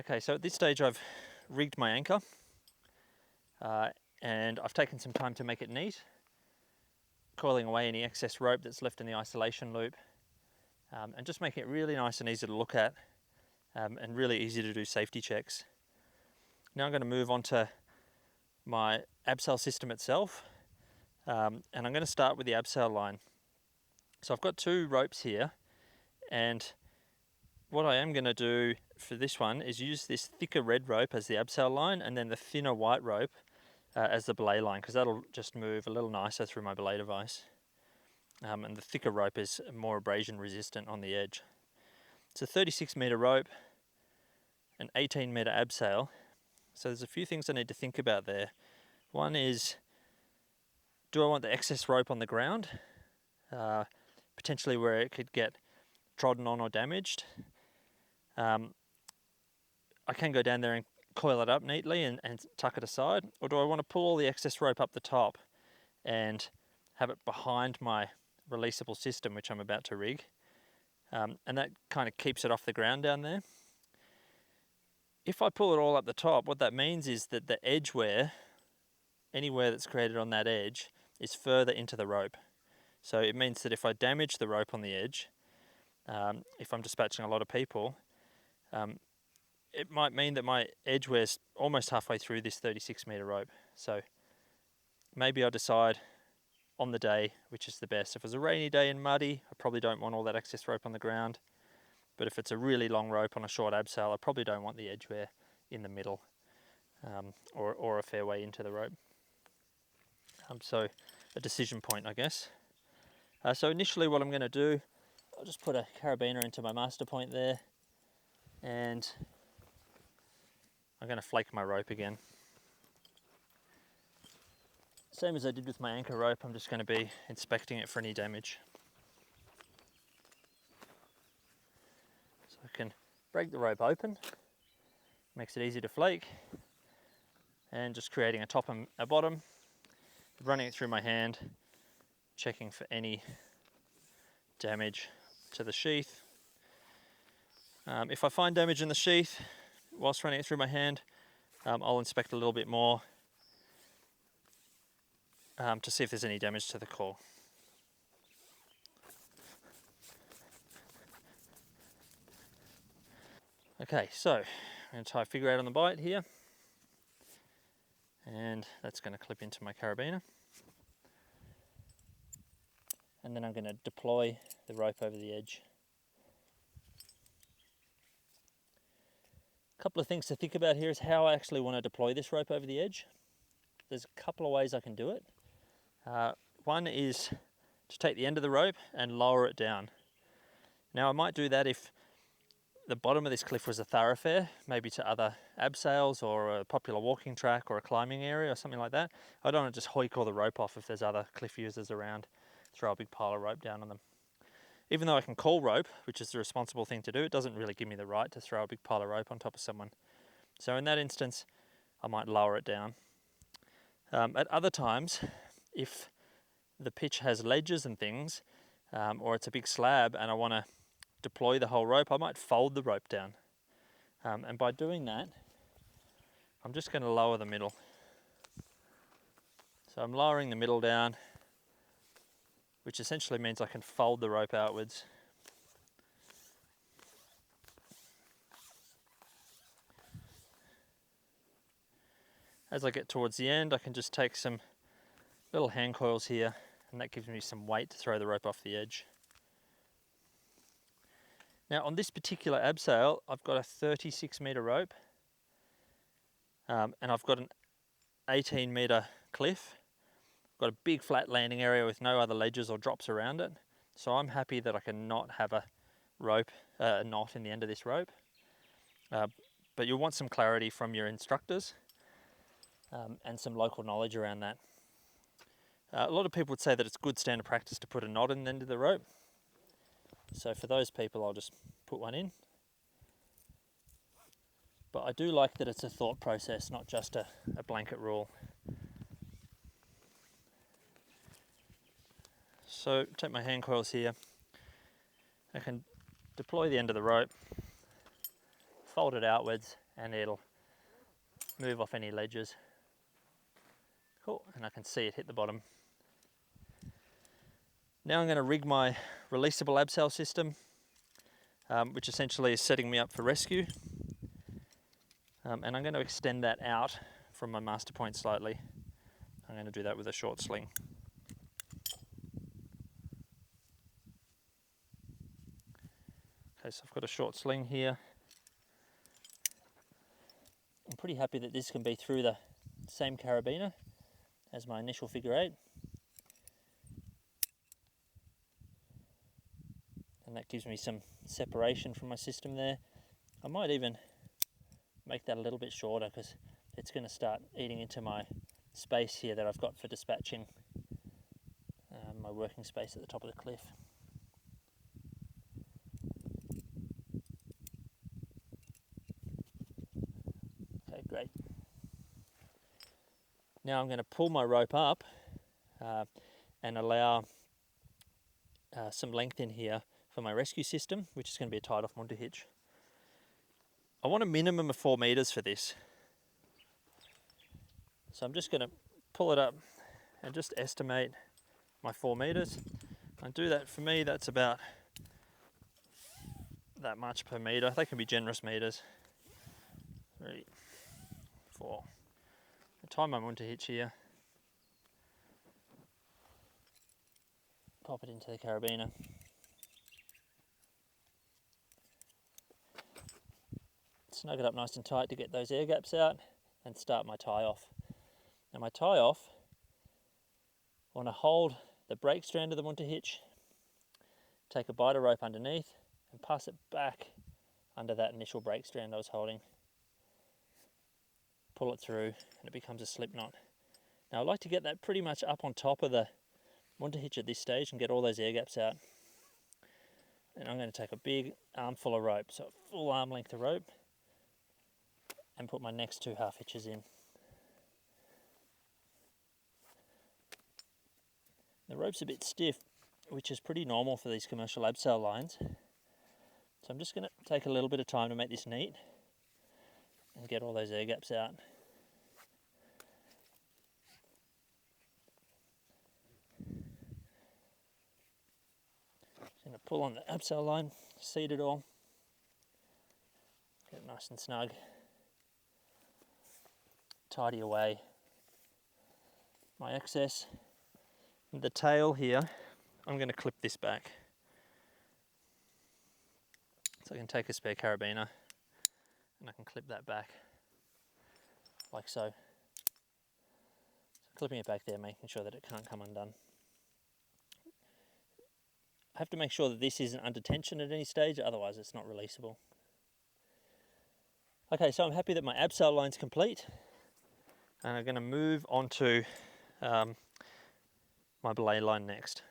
Okay, so at this stage I've rigged my anchor and I've taken some time to make it neat, coiling away any excess rope that's left in the isolation loop, and just making it really nice and easy to look at, and really easy to do safety checks. Now I'm going to move on to my abseil system itself, and I'm going to start with the abseil line. So I've got two ropes here, and what I am going to do for this one is use this thicker red rope as the abseil line, and then the thinner white rope as the belay line, because that'll just move a little nicer through my belay device. And the thicker rope is more abrasion resistant on the edge. It's a 36 metre rope, an 18 metre abseil. So there's a few things I need to think about there. One is, do I want the excess rope on the ground? Potentially where it could get trodden on or damaged. I can go down there and coil it up neatly and tuck it aside, or do I want to pull all the excess rope up the top and have it behind my releasable system, which I'm about to rig, and that kind of keeps it off the ground down there. If I pull it all up the top, what that means is that the edge wear, anywhere that's created on that edge, is further into the rope. So it means that if I damage the rope on the edge, if I'm dispatching a lot of people, it might mean that my edge wear's almost halfway through this 36 metre rope. So maybe I'll decide on the day which is the best. If it's a rainy day and muddy, I probably don't want all that excess rope on the ground. But if it's a really long rope on a short abseil, I probably don't want the edge wear in the middle, or a fair way into the rope. So a decision point, I guess. So initially what I'm going to do, I'll just put a carabiner into my master point there, and I'm going to flake my rope again. Same as I did with my anchor rope, I'm just going to be inspecting it for any damage. So I can break the rope open, makes it easy to flake, and just creating a top and a bottom, running it through my hand, checking for any damage to the sheath. If I find damage in the sheath whilst running it through my hand, I'll inspect a little bit more to see if there's any damage to the core. Okay, so I'm going to tie a figure 8 on the bite here, and that's going to clip into my carabiner. And then I'm going to deploy the rope over the edge. A couple of things to think about here is how I actually want to deploy this rope over the edge. There's a couple of ways I can do it. One is to take the end of the rope and lower it down. Now I might do that if the bottom of this cliff was a thoroughfare, maybe to other abseils or a popular walking track or a climbing area or something like that. I don't want to just hoik all the rope off if there's other cliff users around, throw a big pile of rope down on them. Even though I can call rope, which is the responsible thing to do, it doesn't really give me the right to throw a big pile of rope on top of someone. So in that instance, I might lower it down. At other times, if the pitch has ledges and things, or it's a big slab and I want to deploy the whole rope, I might fold the rope down. And by doing that, I'm just going to lower the middle. So I'm lowering the middle down, which essentially means I can fold the rope outwards. As I get towards the end, I can just take some little hand coils here, and that gives me some weight to throw the rope off the edge. Now on this particular abseil, I've got a 36 metre rope, and I've got an 18 metre cliff. I've got a big flat landing area with no other ledges or drops around it. So I'm happy that I can not have a rope, a knot in the end of this rope. But you'll want some clarity from your instructors, and some local knowledge around that. A lot of people would say that it's good standard practice to put a knot in the end of the rope. So for those people, I'll just put one in. But I do like that it's a thought process, not just a blanket rule. So take my hand coils here. I can deploy the end of the rope, fold it outwards, and it'll move off any ledges. Cool, and I can see it hit the bottom. Now I'm going to rig my releasable abseil system, which essentially is setting me up for rescue. And I'm going to extend that out from my master point slightly. I'm going to do that with a short sling. Okay, so I've got a short sling here. I'm pretty happy that this can be through the same carabiner as my initial figure 8. And that gives me some separation from my system there. I might even make that a little bit shorter because it's going to start eating into my space here that I've got for dispatching my working space at the top of the cliff. Okay, great. Now I'm going to pull my rope up and allow some length in here for my rescue system, which is going to be a tied off Munter hitch. I want a minimum of 4 meters for this. So I'm just going to pull it up and just estimate my 4 meters. And do that, for me, that's about that much per meter. They can be generous meters. 3, 4. I tie my Munter hitch here. Pop it into the carabiner. Snug it up nice and tight to get those air gaps out and start my tie off. Now my tie off, I want to hold the brake strand of the Munter hitch, take a biter rope underneath and pass it back under that initial brake strand I was holding. Pull it through and it becomes a slip knot. Now I like to get that pretty much up on top of the Munter hitch at this stage and get all those air gaps out. And I'm going to take a big armful of rope, so a full arm length of rope, and put my next 2 half hitches in. The rope's a bit stiff, which is pretty normal for these commercial abseil lines. So I'm just going to take a little bit of time to make this neat and get all those air gaps out. Just going to pull on the abseil line, seat it all, get it nice and snug, tidy away my excess. The tail here, I'm going to clip this back. So I can take a spare carabiner and I can clip that back like so. So clipping it back there, making sure that it can't come undone. I have to make sure that this isn't under tension at any stage, otherwise it's not releasable. Okay, so I'm happy that my abseil line's complete, and I'm going to move on to my belay line next.